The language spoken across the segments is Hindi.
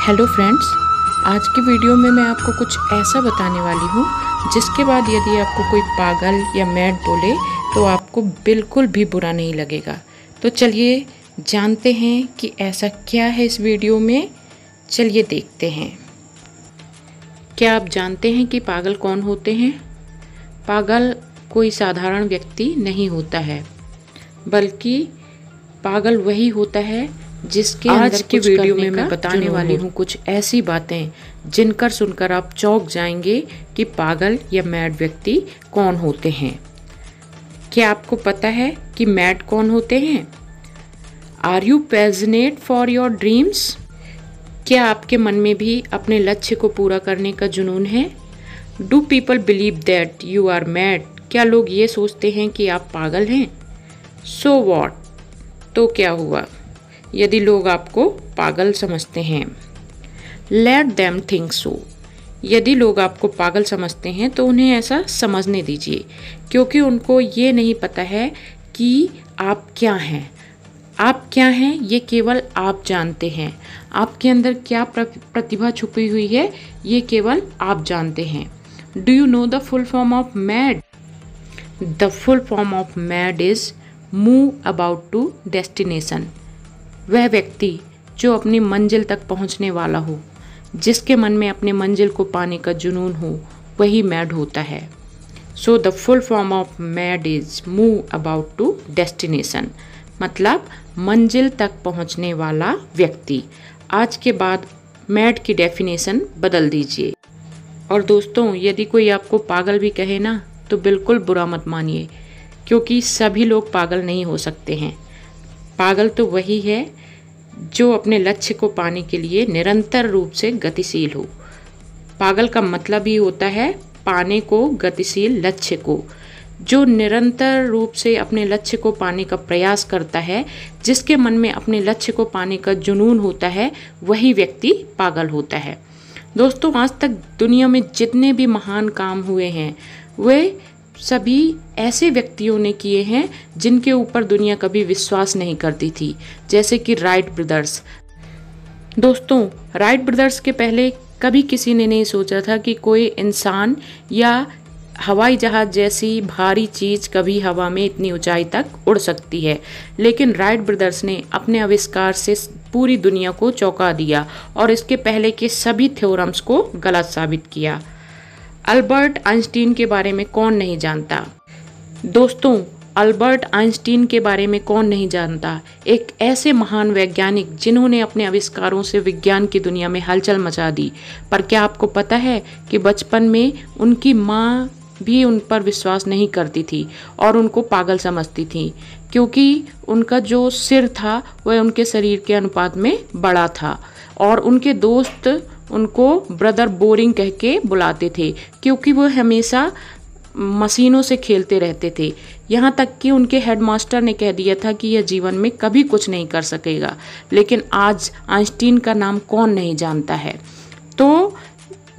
हेलो फ्रेंड्स, आज की वीडियो में मैं आपको कुछ ऐसा बताने वाली हूँ जिसके बाद यदि आपको कोई पागल या मैड बोले तो आपको बिल्कुल भी बुरा नहीं लगेगा। तो चलिए जानते हैं कि ऐसा क्या है इस वीडियो में। चलिए देखते हैं। क्या आप जानते हैं कि पागल कौन होते हैं? पागल कोई साधारण व्यक्ति नहीं होता है, बल्कि पागल वही होता है जिसके आज के वीडियो में मैं बताने वाली हूँ कुछ ऐसी बातें जिनकर सुनकर आप चौंक जाएंगे कि पागल या मैड व्यक्ति कौन होते हैं। क्या आपको पता है कि मैड कौन होते हैं? Are you passionate for your dreams? क्या आपके मन में भी अपने लक्ष्य को पूरा करने का जुनून है? Do people believe that you are mad? क्या लोग ये सोचते हैं कि आप पागल हैं? So what? तो क्या हुआ यदि लोग आपको पागल समझते हैं? Let them think so. यदि लोग आपको पागल समझते हैं तो उन्हें ऐसा समझने दीजिए, क्योंकि उनको ये नहीं पता है कि आप क्या हैं। आप क्या हैं ये केवल आप जानते हैं। आपके अंदर क्या प्रतिभा छुपी हुई है ये केवल आप जानते हैं। Do you know the full form of mad? The full form of mad is move about to destination. वह व्यक्ति जो अपनी मंजिल तक पहुंचने वाला हो, जिसके मन में अपने मंजिल को पाने का जुनून हो, वही मैड होता है। So the full form of mad is move about to destination, मतलब मंजिल तक पहुंचने वाला व्यक्ति। आज के बाद मैड की डेफिनेशन बदल दीजिए। और दोस्तों, यदि कोई आपको पागल भी कहे ना तो बिल्कुल बुरा मत मानिए, क्योंकि सभी लोग पागल नहीं हो सकते हैं। पागल तो वही है जो अपने लक्ष्य को पाने के लिए निरंतर रूप से गतिशील हो। पागल का मतलब ही होता है पाने को गतिशील लक्ष्य को। जो निरंतर रूप से अपने लक्ष्य को पाने का प्रयास करता है, जिसके मन में अपने लक्ष्य को पाने का जुनून होता है, वही व्यक्ति पागल होता है। दोस्तों, आज तक दुनिया में जितने भी महान काम हुए हैं वे सभी ऐसे व्यक्तियों ने किए हैं जिनके ऊपर दुनिया कभी विश्वास नहीं करती थी, जैसे कि राइट ब्रदर्स। दोस्तों, राइट ब्रदर्स के पहले कभी किसी ने नहीं सोचा था कि कोई इंसान या हवाई जहाज जैसी भारी चीज़ कभी हवा में इतनी ऊंचाई तक उड़ सकती है। लेकिन राइट ब्रदर्स ने अपने आविष्कार से पूरी दुनिया को चौंका दिया और इसके पहले के सभी थ्योरम्स को गलत साबित किया। अल्बर्ट आइंस्टीन के बारे में कौन नहीं जानता? दोस्तों, अल्बर्ट आइंस्टीन के बारे में कौन नहीं जानता? एक ऐसे महान वैज्ञानिक जिन्होंने अपने आविष्कारों से विज्ञान की दुनिया में हलचल मचा दी। पर क्या आपको पता है कि बचपन में उनकी माँ भी उन पर विश्वास नहीं करती थी और उनको पागल समझती थी, क्योंकि उनका जो सिर था वह उनके शरीर के अनुपात में बड़ा था और उनके दोस्त उनको ब्रदर बोरिंग कह के बुलाते थे, क्योंकि वो हमेशा मशीनों से खेलते रहते थे। यहाँ तक कि उनके हेडमास्टर ने कह दिया था कि यह जीवन में कभी कुछ नहीं कर सकेगा। लेकिन आज आइंस्टीन का नाम कौन नहीं जानता है? तो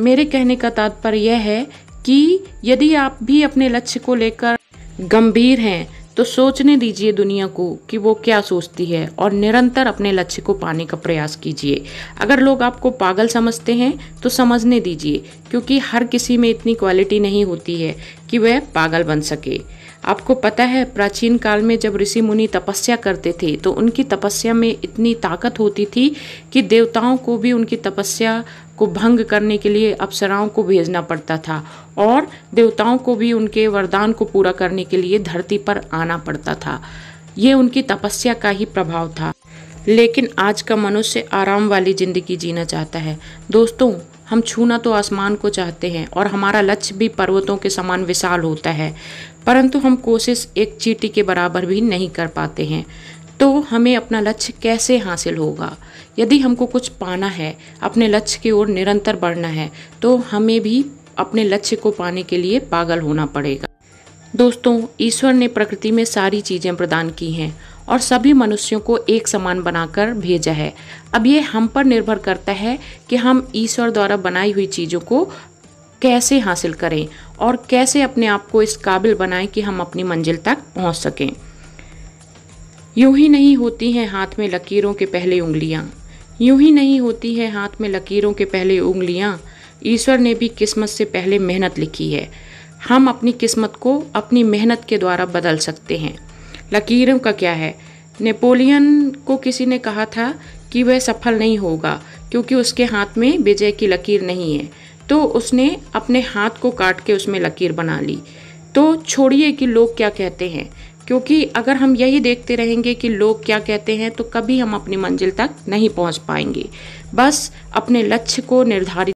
मेरे कहने का तात्पर्य यह है कि यदि आप भी अपने लक्ष्य को लेकर गंभीर हैं तो सोचने दीजिए दुनिया को कि वो क्या सोचती है और निरंतर अपने लक्ष्य को पाने का प्रयास कीजिए। अगर लोग आपको पागल समझते हैं तो समझने दीजिए, क्योंकि हर किसी में इतनी क्वालिटी नहीं होती है कि वह पागल बन सके। आपको पता है, प्राचीन काल में जब ऋषि मुनि तपस्या करते थे तो उनकी तपस्या में इतनी ताकत होती थी कि देवताओं को भी उनकी तपस्या को भंग करने के लिए अप्सराओं को भेजना पड़ता था और देवताओं को भी उनके वरदान को पूरा करने के लिए धरती पर आना पड़ता था। ये उनकी तपस्या का ही प्रभाव था। लेकिन आज का मनुष्य आराम वाली जिंदगी जीना चाहता है। दोस्तों, हम छूना तो आसमान को चाहते हैं और हमारा लक्ष्य भी पर्वतों के समान विशाल होता है, परंतु हम कोशिश एक चींटी के बराबर भी नहीं कर पाते हैं। तो हमें अपना लक्ष्य कैसे हासिल होगा? यदि हमको कुछ पाना है, अपने लक्ष्य की ओर निरंतर बढ़ना है, तो हमें भी अपने लक्ष्य को पाने के लिए पागल होना पड़ेगा। दोस्तों, ईश्वर ने प्रकृति में सारी चीज़ें प्रदान की हैं और सभी मनुष्यों को एक समान बनाकर भेजा है। अब ये हम पर निर्भर करता है कि हम ईश्वर द्वारा बनाई हुई चीज़ों को कैसे हासिल करें और कैसे अपने आप को इस काबिल बनाएं कि हम अपनी मंजिल तक पहुंच सकें। यूं ही नहीं होती हैं हाथ में लकीरों के पहले उंगलियां। यूं ही नहीं होती है हाथ में लकीरों के पहले उंगलियां। ईश्वर ने भी किस्मत से पहले मेहनत लिखी है। हम अपनी किस्मत को अपनी मेहनत के द्वारा बदल सकते हैं। लकीरों का क्या है? नेपोलियन को किसी ने कहा था कि वह सफल नहीं होगा क्योंकि उसके हाथ में विजय की लकीर नहीं है, तो उसने अपने हाथ को काट के उसमें लकीर बना ली। तो छोड़िए कि लोग क्या कहते हैं, क्योंकि अगर हम यही देखते रहेंगे कि लोग क्या कहते हैं तो कभी हम अपनी मंजिल तक नहीं पहुंच पाएंगे। बस अपने लक्ष्य को निर्धारित